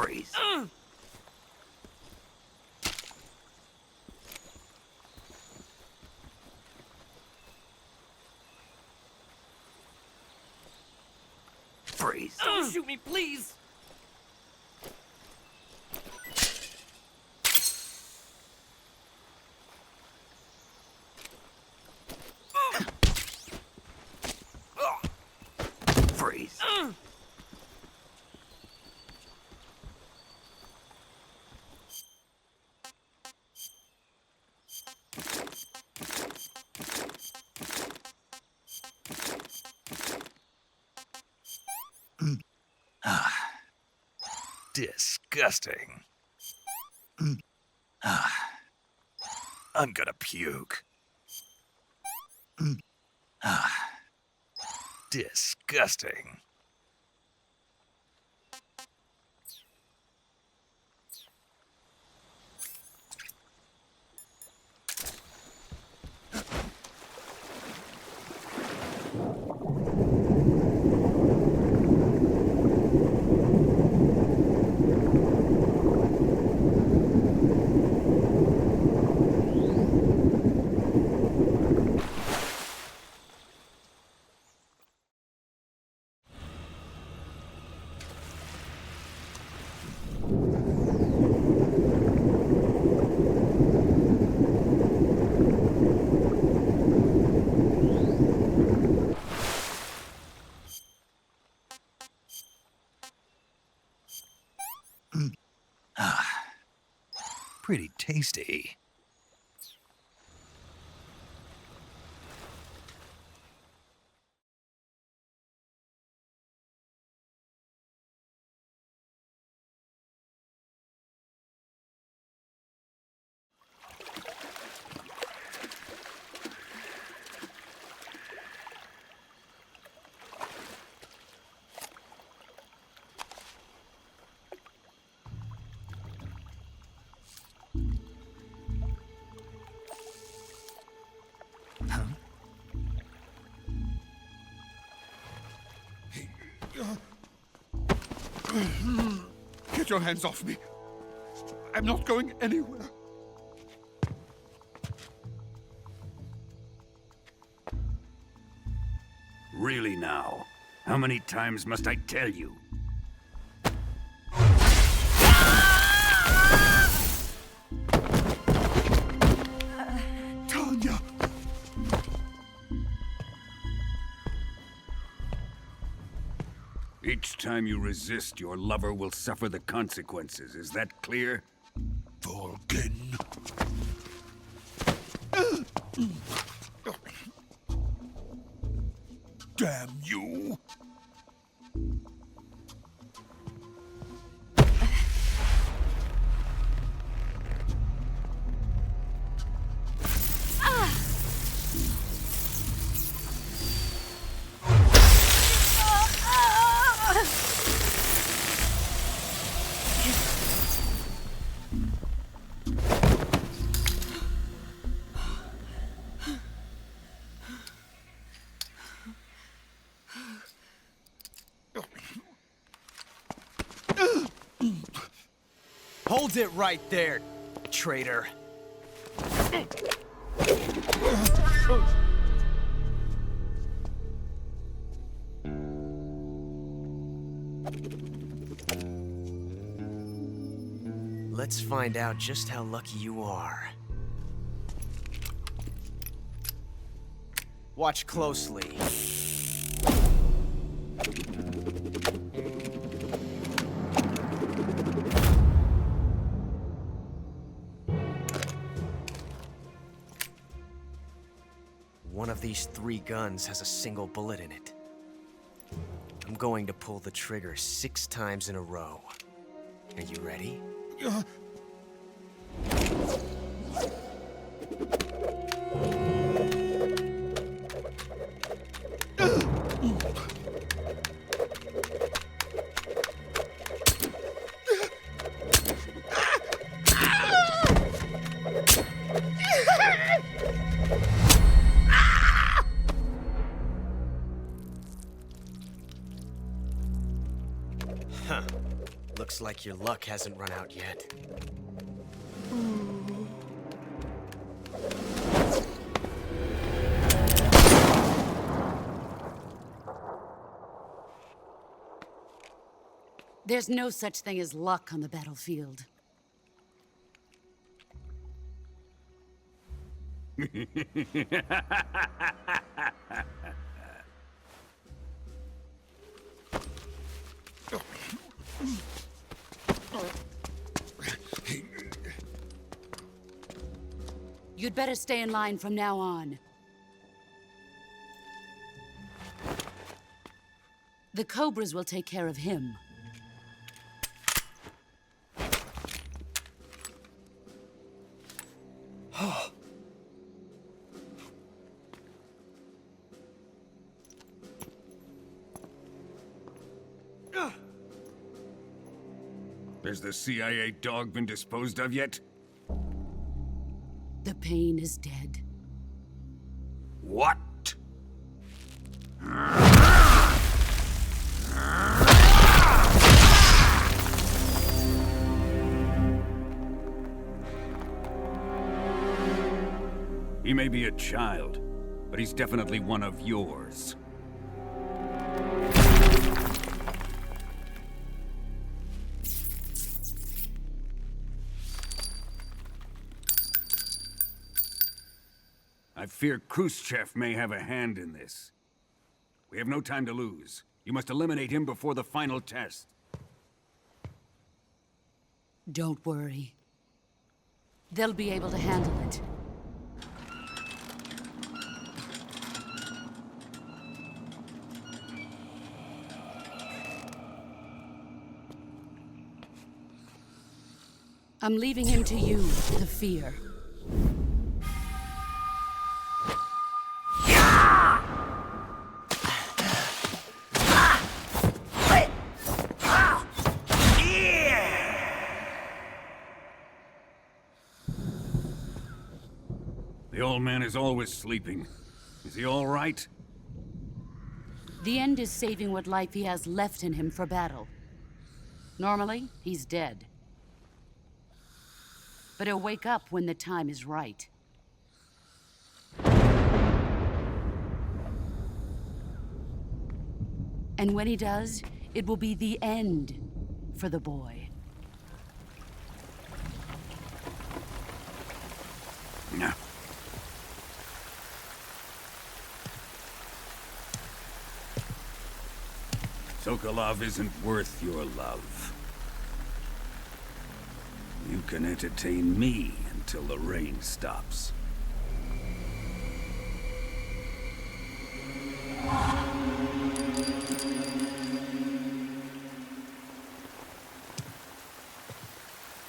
Freeze. Freeze. Don't shoot me, please! Freeze. Disgusting. I'm gonna puke. Disgusting. Pretty tasty. Get your hands off me. I'm not going anywhere. Really now? How many times must I tell you? Tanya! Each time you resist, your lover will suffer the consequences. Is that clear? Vulcan. Damn you! Hold it right there, traitor. Let's find out just how lucky you are. Watch closely. One of these 3 guns has a single bullet in it. I'm going to pull the trigger 6 times in a row. Are you ready? Looks like your luck hasn't run out yet. There's no such thing as luck on the battlefield. You'd better stay in line from now on. The Cobras will take care of him. Has the CIA dog been disposed of yet? The pain is dead. What? He may be a child, but he's definitely one of yours. I fear Khrushchev may have a hand in this. We have no time to lose. You must eliminate him before the final test. Don't worry. They'll be able to handle it. I'm leaving him to you, the fear. The old man is always sleeping. Is he all right? The end is saving what life he has left in him for battle. Normally, he's dead. But he'll wake up when the time is right. And when he does, it will be the end for the boy. No. Sokolov isn't worth your love. You can entertain me until the rain stops.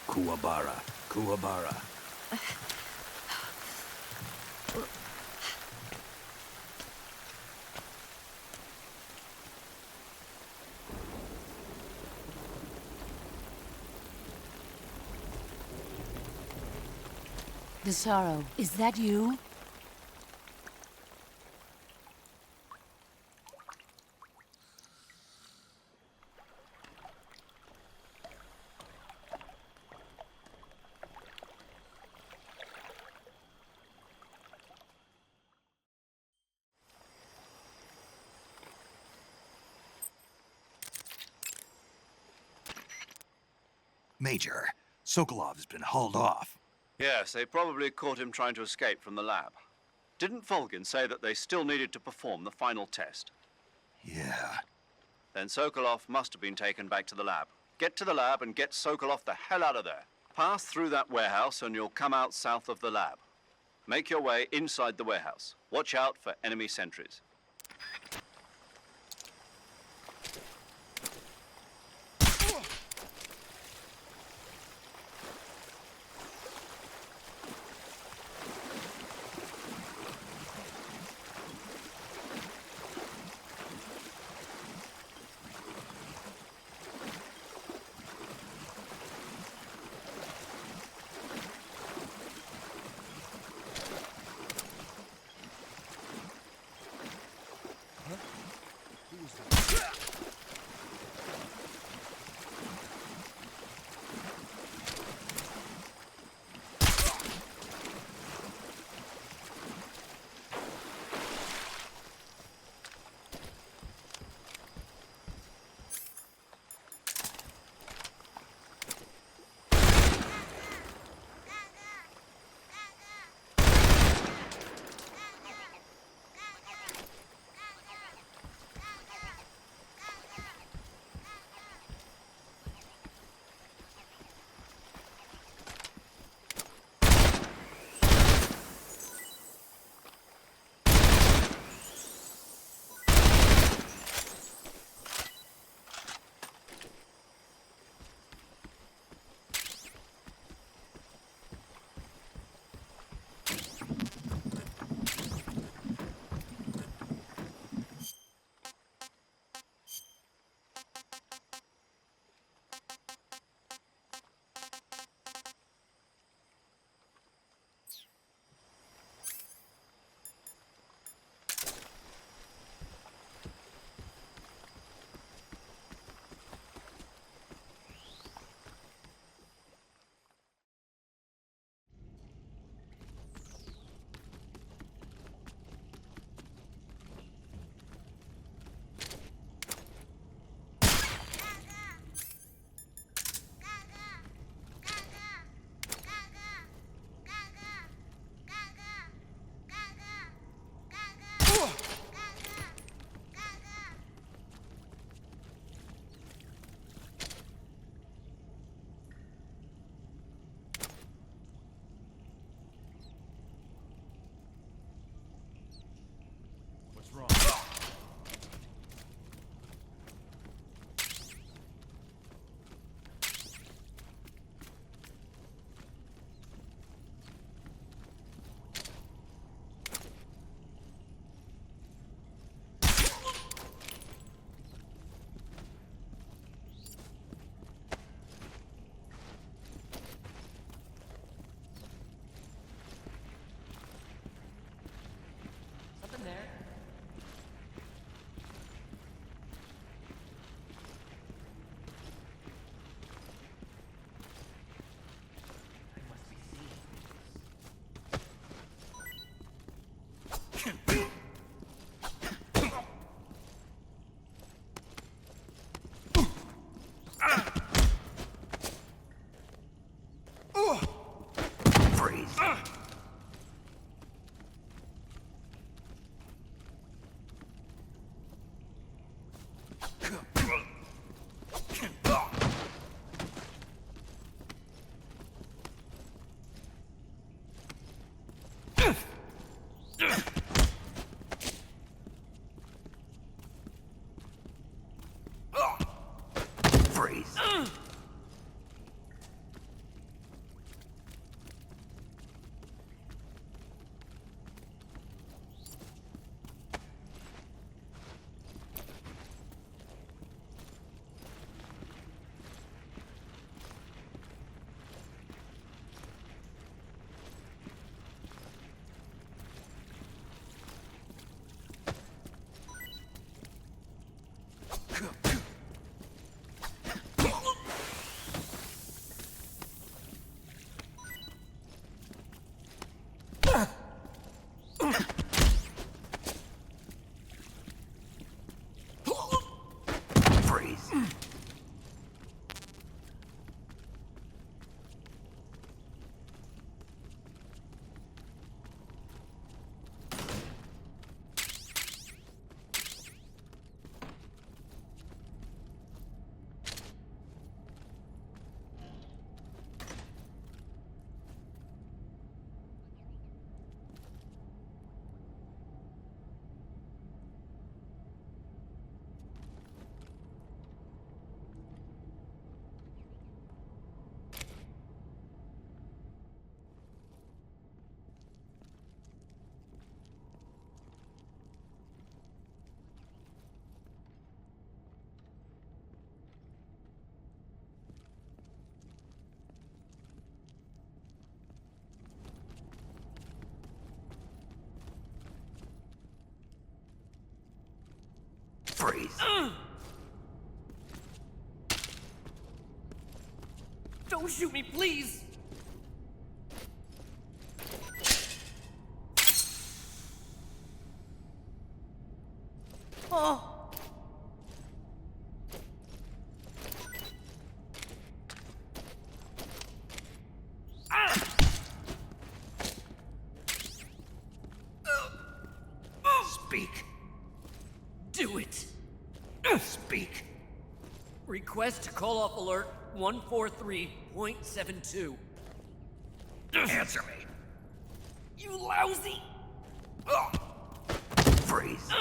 Kuwabara, Kuwabara. The sorrow, is that you? Major, Sokolov's been hauled off. Yes, they probably caught him trying to escape from the lab. Didn't Volgin say that they still needed to perform the final test? Yeah. Then Sokolov must have been taken back to the lab. Get to the lab and get Sokolov the hell out of there. Pass through that warehouse and you'll come out south of the lab. Make your way inside the warehouse. Watch out for enemy sentries. Freeze. Don't shoot me, please! Oh! Speak. Do it! Speak. Request to call off alert 143.72. Answer me. You lousy! Freeze.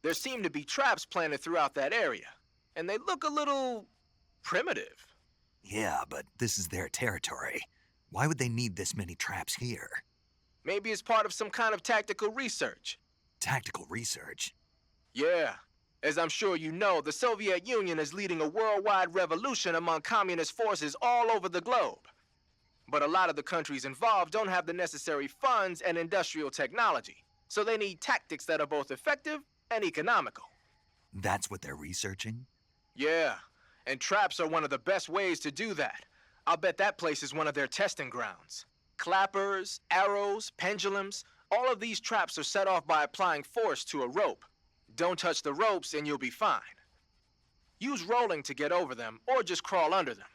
There seem to be traps planted throughout that area, and they look a little primitive. Yeah, but this is their territory. Why would they need this many traps here? Maybe it's part of some kind of tactical research. Tactical research? Yeah. As I'm sure you know, the Soviet Union is leading a worldwide revolution among communist forces all over the globe. But a lot of the countries involved don't have the necessary funds and industrial technology, so they need tactics that are both effective and economical. That's what they're researching? Yeah, and traps are one of the best ways to do that. I'll bet that place is one of their testing grounds. Clappers, arrows, pendulums, all of these traps are set off by applying force to a rope. Don't touch the ropes and you'll be fine. Use rolling to get over them, or just crawl under them.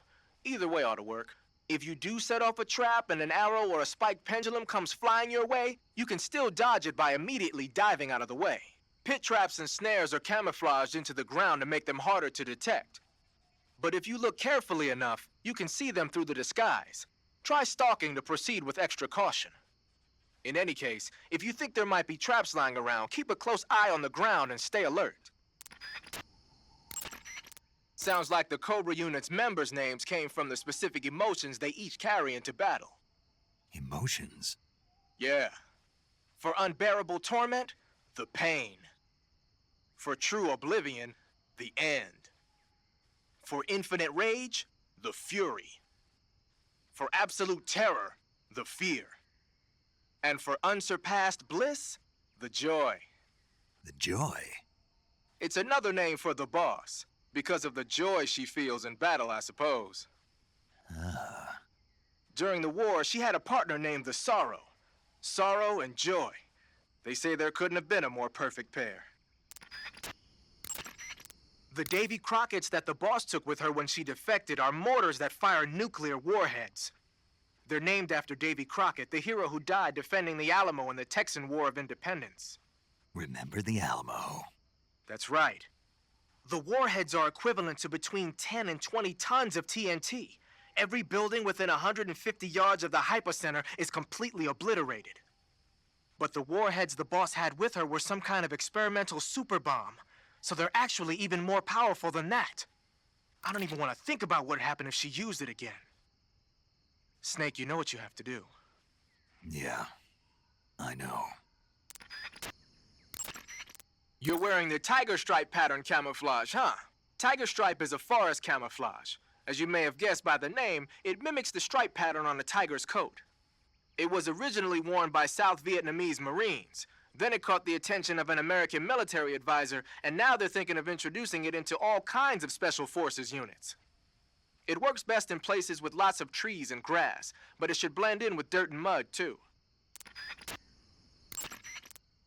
Either way ought to work. If you do set off a trap and an arrow or a spiked pendulum comes flying your way, you can still dodge it by immediately diving out of the way. Pit traps and snares are camouflaged into the ground to make them harder to detect. But if you look carefully enough, you can see them through the disguise. Try stalking to proceed with extra caution. In any case, if you think there might be traps lying around, keep a close eye on the ground and stay alert. Sounds like the Cobra unit's members' names came from the specific emotions they each carry into battle. Emotions? Yeah. For unbearable torment, the pain. For true oblivion, the end. For infinite rage, the fury. For absolute terror, the fear. And for unsurpassed bliss, the joy. The joy? It's another name for the boss, because of the joy she feels in battle, I suppose. Ah. During the war, she had a partner named the Sorrow. Sorrow and joy. They say there couldn't have been a more perfect pair. The Davy Crockett's that the boss took with her when she defected are mortars that fire nuclear warheads. They're named after Davy Crockett, the hero who died defending the Alamo in the Texan War of Independence. Remember the Alamo. That's right. The warheads are equivalent to between 10 and 20 tons of TNT. Every building within 150 yards of the hypocenter is completely obliterated. But the warheads the boss had with her were some kind of experimental super bomb, so they're actually even more powerful than that. I don't even want to think about what happened if she used it again. Snake, you know what you have to do. Yeah, I know. You're wearing the tiger stripe pattern camouflage, huh? Tiger stripe is a forest camouflage. As you may have guessed by the name, it mimics the stripe pattern on a tiger's coat. It was originally worn by South Vietnamese Marines. Then it caught the attention of an American military advisor, and now they're thinking of introducing it into all kinds of special forces units. It works best in places with lots of trees and grass, but it should blend in with dirt and mud, too.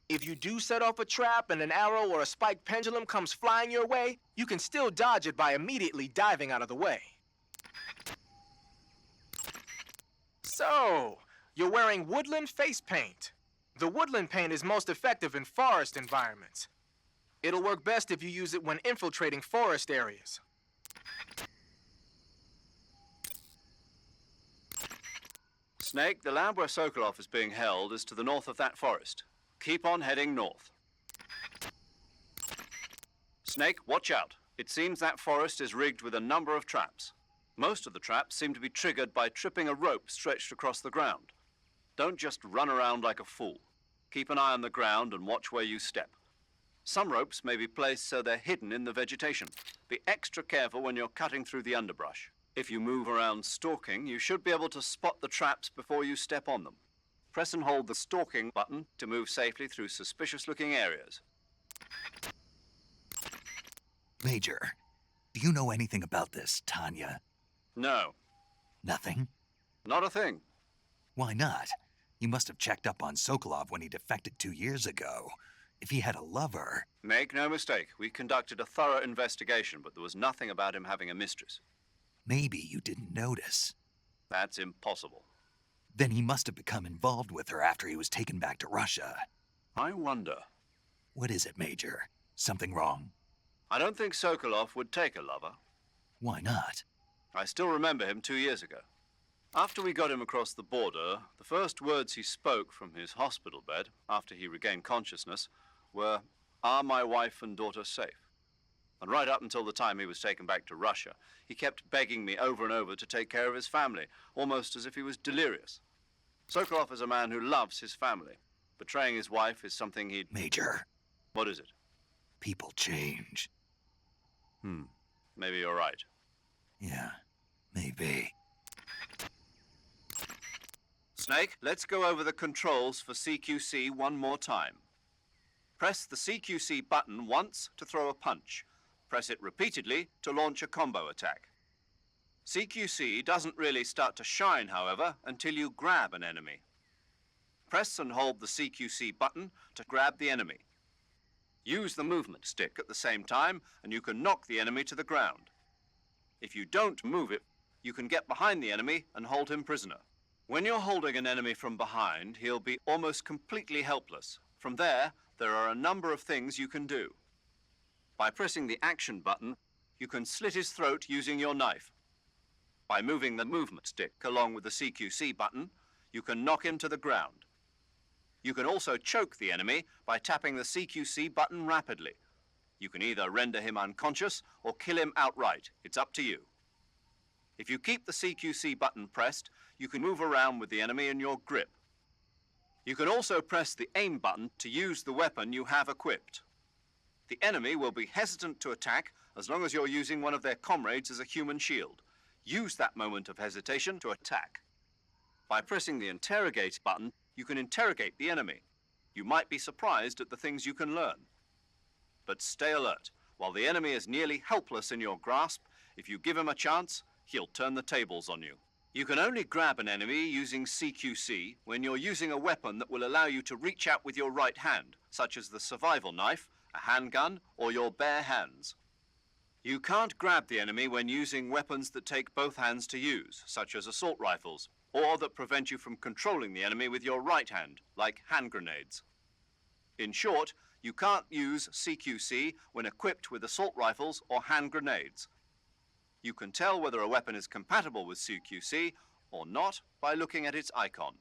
If you do set off a trap and an arrow or a spiked pendulum comes flying your way, you can still dodge it by immediately diving out of the way. So, you're wearing woodland face paint. The woodland paint is most effective in forest environments. It'll work best if you use it when infiltrating forest areas. Snake, the lab where Sokolov is being held is to the north of that forest. Keep on heading north. Snake, watch out. It seems that forest is rigged with a number of traps. Most of the traps seem to be triggered by tripping a rope stretched across the ground. Don't just run around like a fool. Keep an eye on the ground and watch where you step. Some ropes may be placed so they're hidden in the vegetation. Be extra careful when you're cutting through the underbrush. If you move around stalking, you should be able to spot the traps before you step on them. Press and hold the stalking button to move safely through suspicious-looking areas. Major, do you know anything about this, Tanya? No, Nothing? not a thing. Why not? You must have checked up on Sokolov when he defected 2 years ago. If he had a lover... Make no mistake, we conducted a thorough investigation, but there was nothing about him having a mistress. Maybe you didn't notice. That's impossible. Then he must have become involved with her after he was taken back to Russia. I wonder. What is it, Major? Something wrong? I don't think Sokolov would take a lover. Why not? I still remember him 2 years ago. After we got him across the border, the first words he spoke from his hospital bed, after he regained consciousness, were, "Are my wife and daughter safe?" And right up until the time he was taken back to Russia, he kept begging me over and over to take care of his family, almost as if he was delirious. Sokolov is a man who loves his family. Betraying his wife is something he'd... Major, What is it? people change. Maybe you're right. Yeah, maybe. Snake, let's go over the controls for CQC one more time. Press the CQC button once to throw a punch. Press it repeatedly to launch a combo attack. CQC doesn't really start to shine, however, until you grab an enemy. Press and hold the CQC button to grab the enemy. Use the movement stick at the same time, and you can knock the enemy to the ground. If you don't move it, you can get behind the enemy and hold him prisoner. When you're holding an enemy from behind, he'll be almost completely helpless. From there are a number of things you can do. By pressing the action button, you can slit his throat using your knife. By moving the movement stick along with the CQC button, you can knock him to the ground. You can also choke the enemy by tapping the CQC button rapidly. You can either render him unconscious or kill him outright. It's up to you. If you keep the CQC button pressed, you can move around with the enemy in your grip. You can also press the aim button to use the weapon you have equipped. The enemy will be hesitant to attack as long as you're using one of their comrades as a human shield. Use that moment of hesitation to attack. By pressing the interrogate button, you can interrogate the enemy. You might be surprised at the things you can learn. But stay alert. While the enemy is nearly helpless in your grasp, if you give him a chance, he'll turn the tables on you. You can only grab an enemy using CQC when you're using a weapon that will allow you to reach out with your right hand, such as the survival knife, a handgun, or your bare hands. You can't grab the enemy when using weapons that take both hands to use, such as assault rifles, or that prevent you from controlling the enemy with your right hand, like hand grenades. In short, you can't use CQC when equipped with assault rifles or hand grenades. You can tell whether a weapon is compatible with CQC or not by looking at its icon.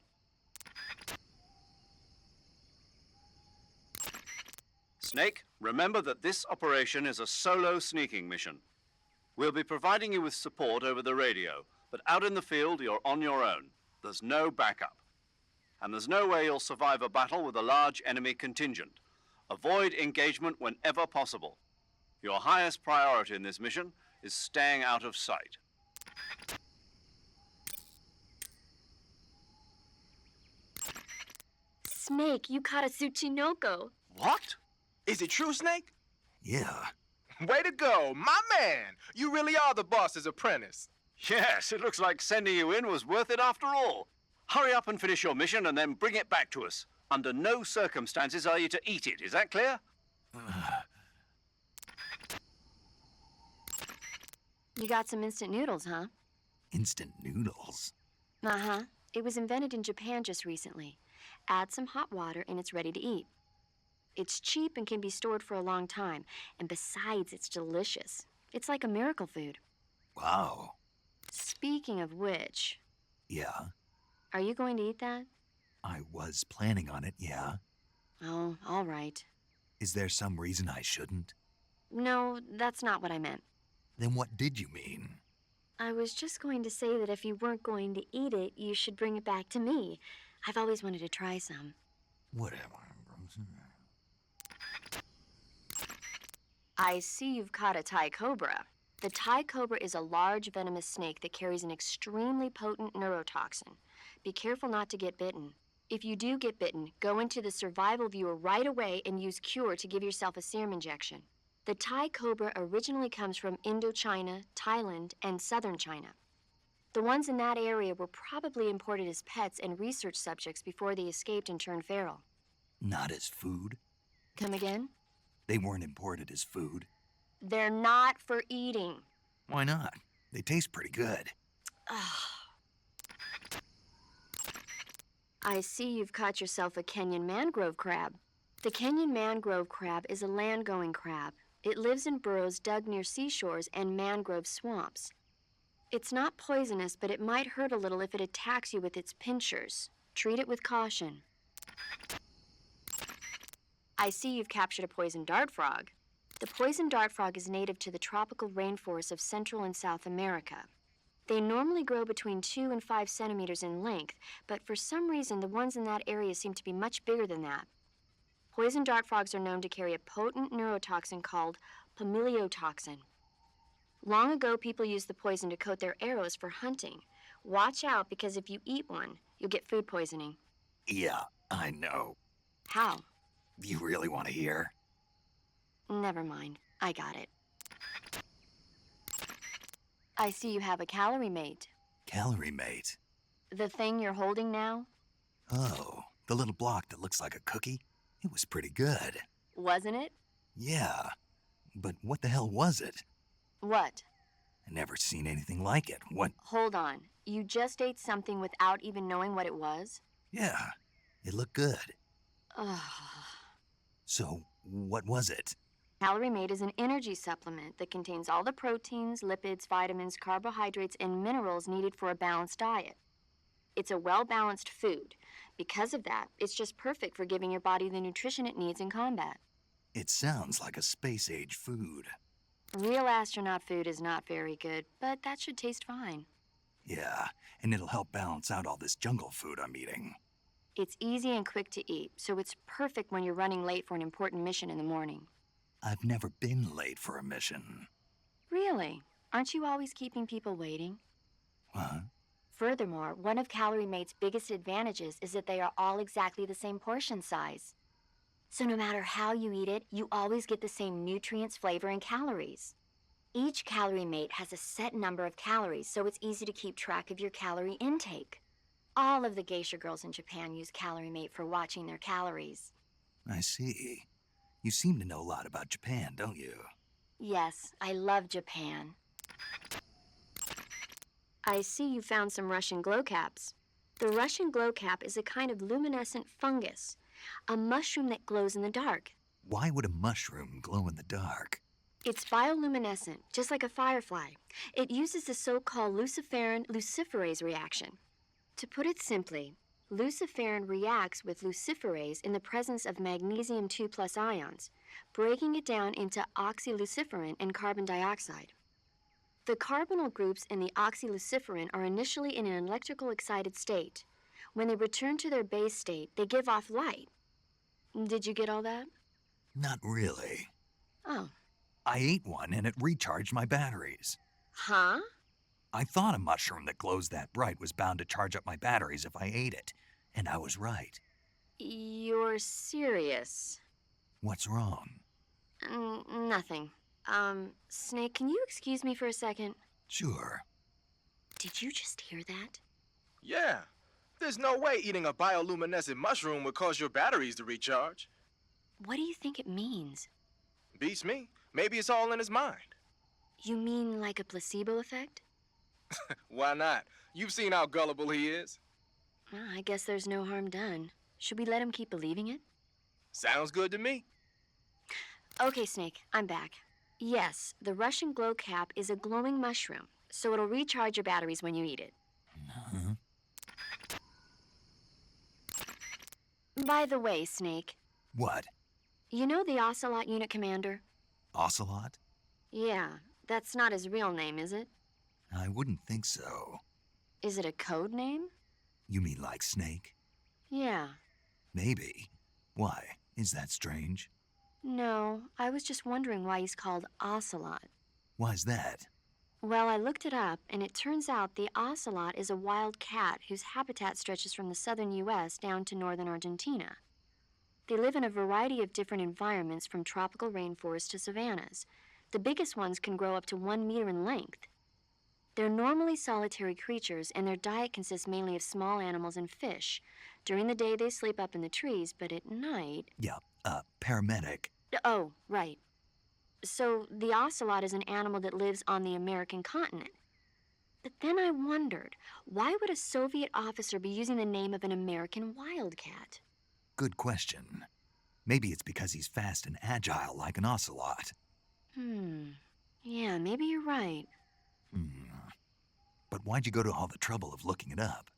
Snake, remember that this operation is a solo sneaking mission. We'll be providing you with support over the radio, but out in the field, you're on your own. There's no backup. And there's no way you'll survive a battle with a large enemy contingent. Avoid engagement whenever possible. Your highest priority in this mission is staying out of sight. Snake, you caught a Tsuchinoko. What? Is it true, Snake? Yeah. Way to go, my man! You really are the boss's apprentice. Yes, it looks like sending you in was worth it after all. Hurry up and finish your mission and then bring it back to us. Under no circumstances are you to eat it, is that clear? You got some instant noodles, huh? Instant noodles? Uh-huh. It was invented in Japan just recently. Add some hot water and it's ready to eat. It's cheap and can be stored for a long time. And besides, it's delicious. It's like a miracle food. Wow. Speaking of which... Yeah? Are you going to eat that? I was planning on it, yeah. Oh, all right. Is there some reason I shouldn't? No, that's not what I meant. Then what did you mean? I was just going to say that if you weren't going to eat it, you should bring it back to me. I've always wanted to try some. Whatever. I see you've caught a Thai cobra. The Thai cobra is a large venomous snake that carries an extremely potent neurotoxin. Be careful not to get bitten. If you do get bitten, go into the survival viewer right away and use Cure to give yourself a serum injection. The Thai cobra originally comes from Indochina, Thailand, and southern China. The ones in that area were probably imported as pets and research subjects before they escaped and turned feral. Not as food? Come again? They weren't imported as food. They're not for eating. Why not? They taste pretty good. I see you've caught yourself a Kenyan mangrove crab. The Kenyan mangrove crab is a land-going crab. It lives in burrows dug near seashores and mangrove swamps. It's not poisonous, but it might hurt a little if it attacks you with its pinchers. Treat it with caution. I see you've captured a poison dart frog. The poison dart frog is native to the tropical rainforests of Central and South America. They normally grow between 2 and 5 centimeters in length, but for some reason the ones in that area seem to be much bigger than that. Poison dart frogs are known to carry a potent neurotoxin called pamiliotoxin. Long ago, people used the poison to coat their arrows for hunting. Watch out, because if you eat one, you'll get food poisoning. Yeah, I know. How? You really want to hear? Never mind. I got it. I see you have a calorie mate. Calorie mate? The thing you're holding now? Oh, the little block that looks like a cookie? It was pretty good. Wasn't it? Yeah, but what the hell was it? What? I never seen anything like it. What? Hold on. You just ate something without even knowing what it was? Yeah, it looked good. Ugh. So, what was it? Calorie Mate is an energy supplement that contains all the proteins, lipids, vitamins, carbohydrates, and minerals needed for a balanced diet. It's a well-balanced food. Because of that, it's just perfect for giving your body the nutrition it needs in combat. It sounds like a space-age food. Real astronaut food is not very good, but that should taste fine. Yeah, and it'll help balance out all this jungle food I'm eating. It's easy and quick to eat, so it's perfect when you're running late for an important mission in the morning. I've never been late for a mission. Really? Aren't you always keeping people waiting? Huh? Furthermore, one of Calorie Mate's biggest advantages is that they are all exactly the same portion size. So no matter how you eat it, you always get the same nutrients, flavor, and calories. Each Calorie Mate has a set number of calories, so it's easy to keep track of your calorie intake. All of the geisha girls in Japan use Calorie Mate for watching their calories. I see. You seem to know a lot about Japan, don't you? Yes, I love Japan. I see you found some Russian glow caps. The Russian glow cap is a kind of luminescent fungus, a mushroom that glows in the dark. Why would a mushroom glow in the dark? It's bioluminescent, just like a firefly. It uses the so-called luciferin luciferase reaction. To put it simply, luciferin reacts with luciferase in the presence of magnesium 2+ ions, breaking it down into oxyluciferin and carbon dioxide. The carbonyl groups in the oxyluciferin are initially in an electrical excited state. When they return to their base state, they give off light. Did you get all that? Not really. Oh. I ate one and it recharged my batteries. Huh? I thought a mushroom that glows that bright was bound to charge up my batteries if I ate it, and I was right. You're serious? What's wrong? Nothing. Snake, can you excuse me for a second? Sure. Did you just hear that? Yeah. There's no way eating a bioluminescent mushroom would cause your batteries to recharge. What do you think it means? Beats me. Maybe it's all in his mind. You mean like a placebo effect? Why not? You've seen how gullible he is. Well, I guess there's no harm done. Should we let him keep believing it? Sounds good to me. Okay, Snake, I'm back. Yes, the Russian glow cap is a glowing mushroom, so it'll recharge your batteries when you eat it. Uh-huh. By the way, Snake. What? You know the Ocelot unit commander? Ocelot? Yeah, that's not his real name, is it? I wouldn't think so. Is it a code name? You mean like Snake? Yeah. Maybe. Why? Is that strange? No, I was just wondering why he's called Ocelot. Why's that? Well, I looked it up, and it turns out the ocelot is a wild cat whose habitat stretches from the southern U.S. down to northern Argentina. They live in a variety of different environments, from tropical rainforests to savannas. The biggest ones can grow up to 1 meter in length. They're normally solitary creatures, and their diet consists mainly of small animals and fish. During the day, they sleep up in the trees, but at night... Yeah, paramedic. Oh, right. So the ocelot is an animal that lives on the American continent. But then I wondered, why would a Soviet officer be using the name of an American wildcat? Good question. Maybe it's because he's fast and agile like an ocelot. Yeah, maybe you're right. But why'd you go to all the trouble of looking it up?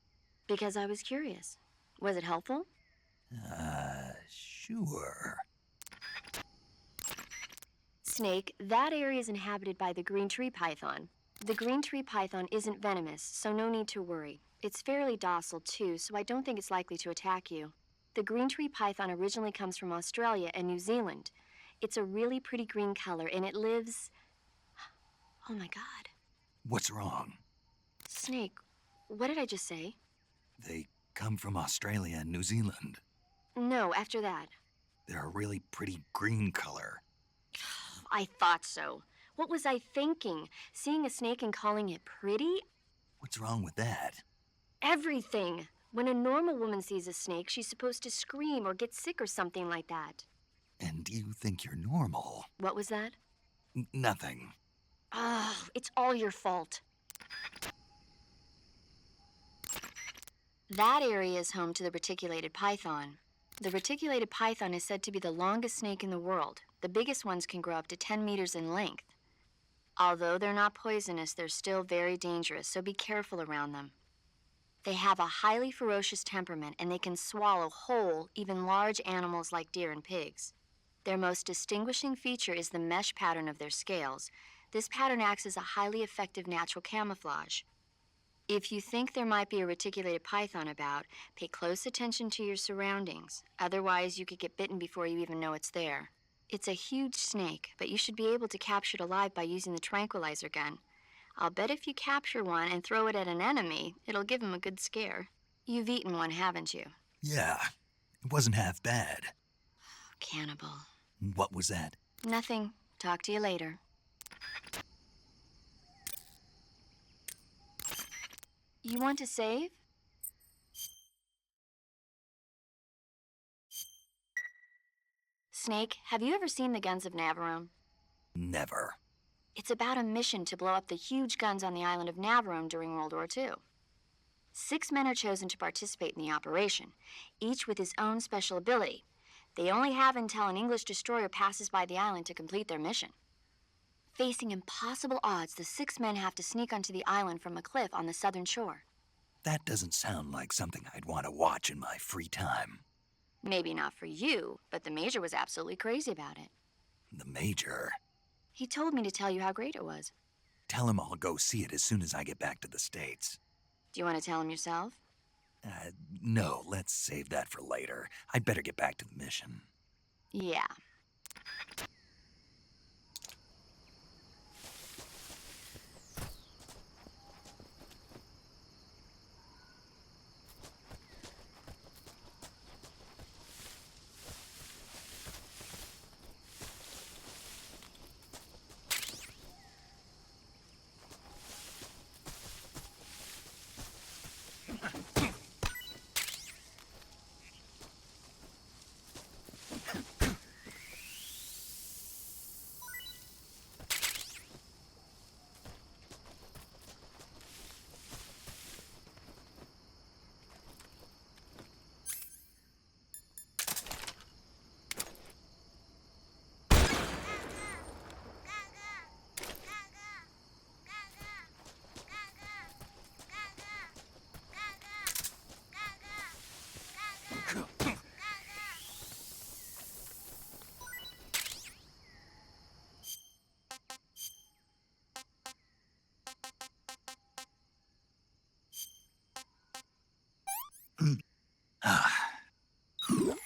Because I was curious. Was it helpful? Sure. Snake, that area is inhabited by the green tree python. The green tree python isn't venomous, so no need to worry. It's fairly docile, too, so I don't think it's likely to attack you. The green tree python originally comes from Australia and New Zealand. It's a really pretty green color, and it lives... Oh, my God. What's wrong? Snake, what did I just say? They come from Australia and New Zealand. No, after that. They're a really pretty green color. I thought so. What was I thinking? Seeing a snake and calling it pretty? What's wrong with that? Everything. When a normal woman sees a snake, she's supposed to scream or get sick or something like that. And you think you're normal? What was that? Nothing. Ugh, it's all your fault. That area is home to the reticulated python. The reticulated python is said to be the longest snake in the world. The biggest ones can grow up to 10 meters in length. Although they're not poisonous, they're still very dangerous, so be careful around them. They have a highly ferocious temperament, and they can swallow whole, even large animals like deer and pigs. Their most distinguishing feature is the mesh pattern of their scales. This pattern acts as a highly effective natural camouflage. If you think there might be a reticulated python about, pay close attention to your surroundings. Otherwise, you could get bitten before you even know it's there. It's a huge snake, but you should be able to capture it alive by using the tranquilizer gun. I'll bet if you capture one and throw it at an enemy, it'll give him a good scare. You've eaten one, haven't you? Yeah, it wasn't half bad. Cannibal. What was that? Nothing. Talk to you later. You want to save? Snake, have you ever seen the Guns of Navarone? Never. It's about a mission to blow up the huge guns on the island of Navarone during World War II. 6 men are chosen to participate in the operation, each with his own special ability. They only have until an English destroyer passes by the island to complete their mission. Facing impossible odds, the 6 men have to sneak onto the island from a cliff on the southern shore. That doesn't sound like something I'd want to watch in my free time. Maybe not for you, but the Major was absolutely crazy about it. The Major? He told me to tell you how great it was. Tell him I'll go see it as soon as I get back to the States. Do you want to tell him yourself? No, let's save that for later. I'd better get back to the mission. Yeah.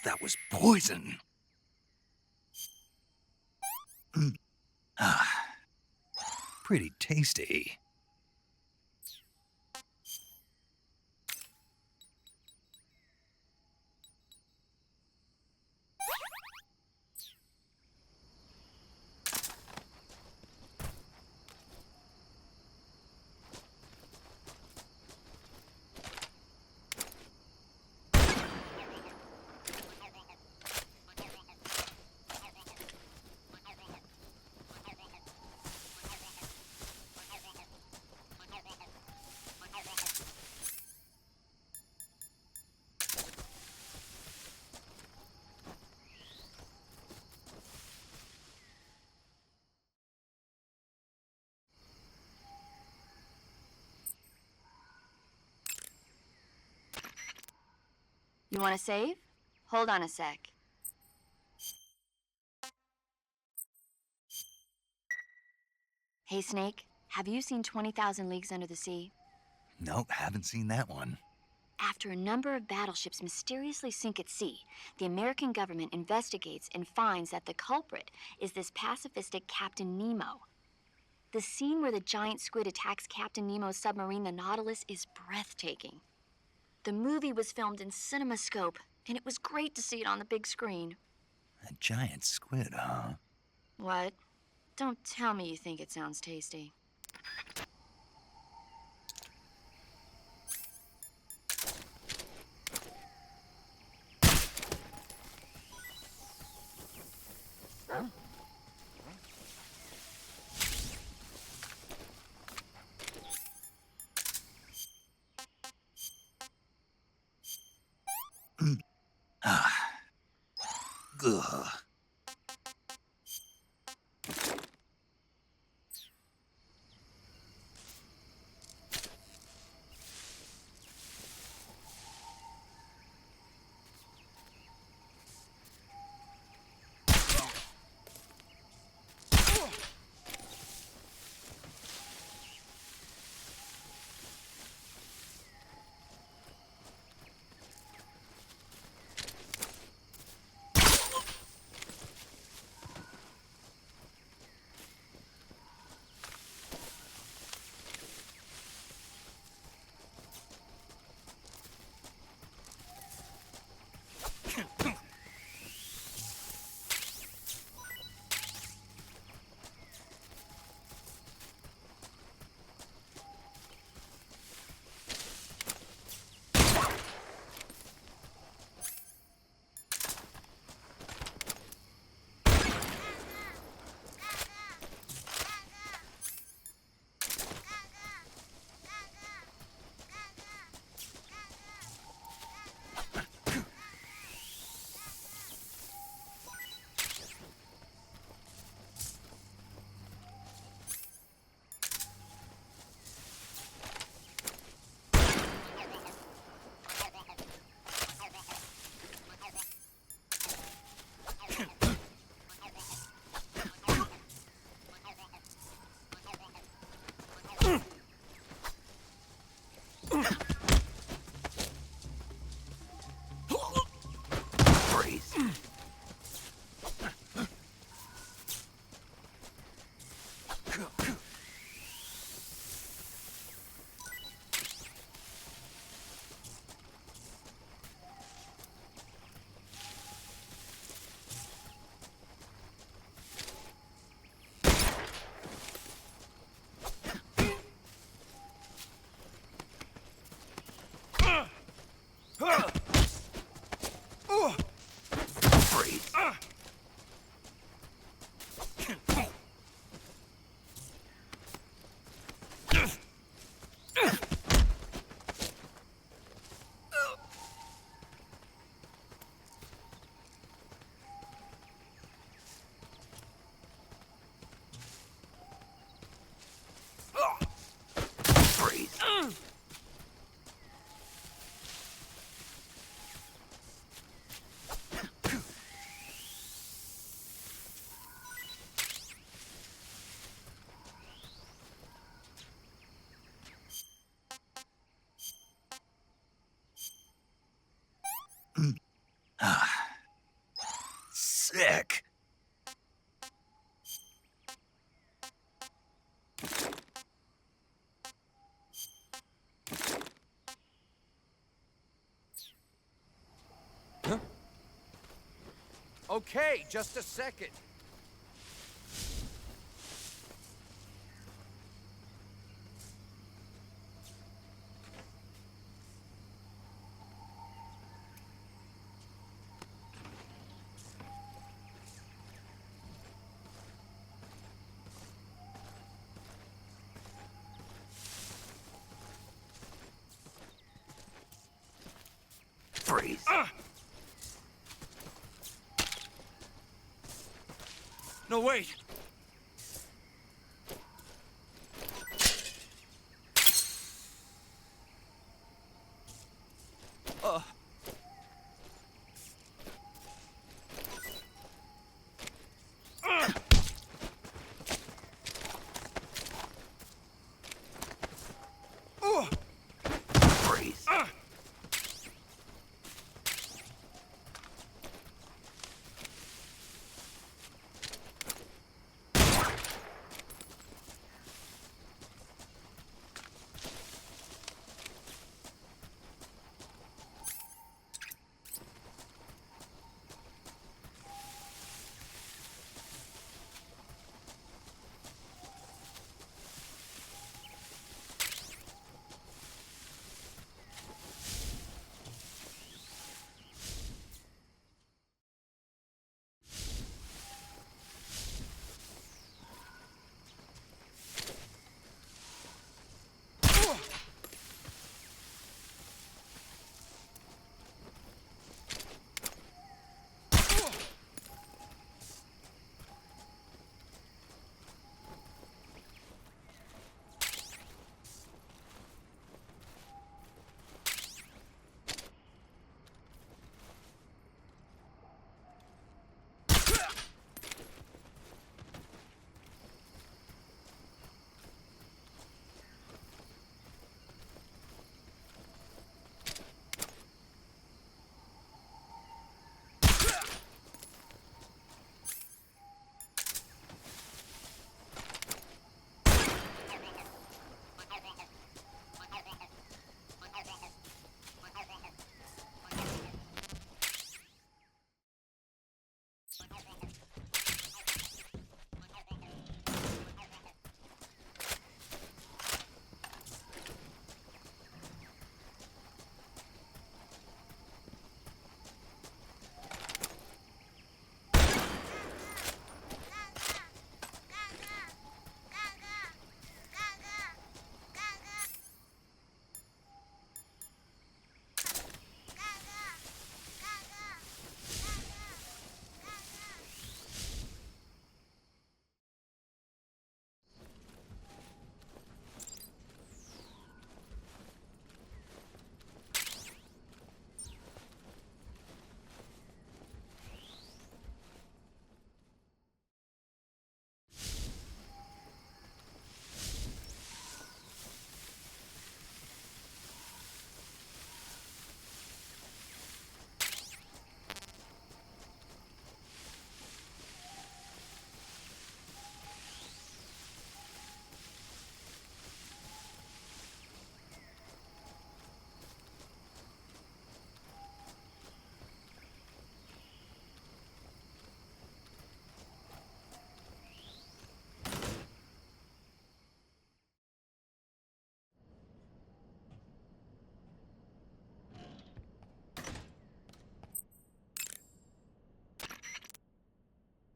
That was poison. Pretty tasty. You want to save? Hold on a sec. Hey, Snake, have you seen 20,000 Leagues Under the Sea? Nope, haven't seen that one. After a number of battleships mysteriously sink at sea, the American government investigates and finds that the culprit is this pacifistic Captain Nemo. The scene where the giant squid attacks Captain Nemo's submarine, the Nautilus, is breathtaking. The movie was filmed in CinemaScope, and it was great to see it on the big screen. A giant squid, huh? What? Don't tell me you think it sounds tasty. Ugh. Sick. Huh? Okay, just a second. Freeze. No, wait! Freeze.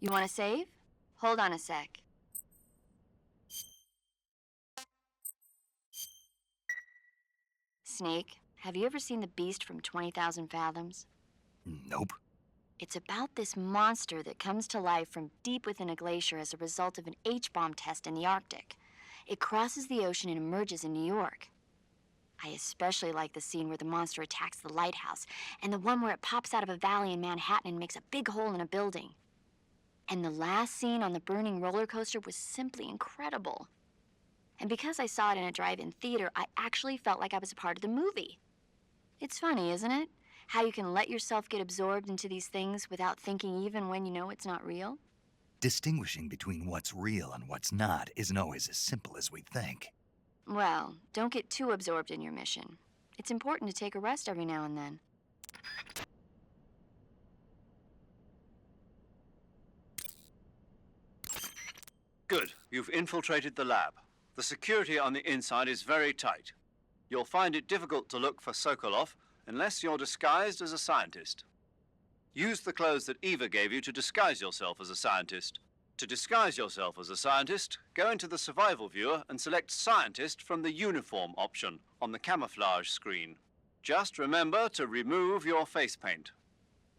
You want to save? Hold on a sec. Snake, have you ever seen The Beast from 20,000 Fathoms? Nope. It's about this monster that comes to life from deep within a glacier as a result of an H-bomb test in the Arctic. It crosses the ocean and emerges in New York. I especially like the scene where the monster attacks the lighthouse, and the one where it pops out of a valley in Manhattan and makes a big hole in a building. And the last scene on the burning roller coaster was simply incredible. And because I saw it in a drive-in theater, I actually felt like I was a part of the movie. It's funny, isn't it? How you can let yourself get absorbed into these things without thinking even when you know it's not real? Distinguishing between what's real and what's not isn't always as simple as we think. Well, don't get too absorbed in your mission. It's important to take a rest every now and then. Good. You've infiltrated the lab. The security on the inside is very tight. You'll find it difficult to look for Sokolov unless you're disguised as a scientist. Use the clothes that Eva gave you to disguise yourself as a scientist. To disguise yourself as a scientist, go into the survival viewer and select Scientist from the Uniform option on the Camouflage screen. Just remember to remove your face paint.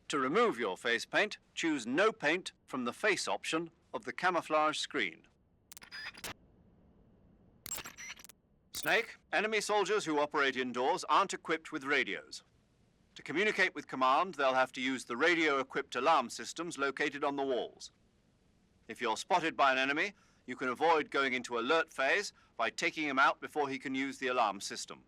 To remove your face paint, choose No Paint from the Face option of the Camouflage screen. Snake, enemy soldiers who operate indoors aren't equipped with radios. To communicate with command, they'll have to use the radio-equipped alarm systems located on the walls. If you're spotted by an enemy, you can avoid going into alert phase by taking him out before he can use the alarm system.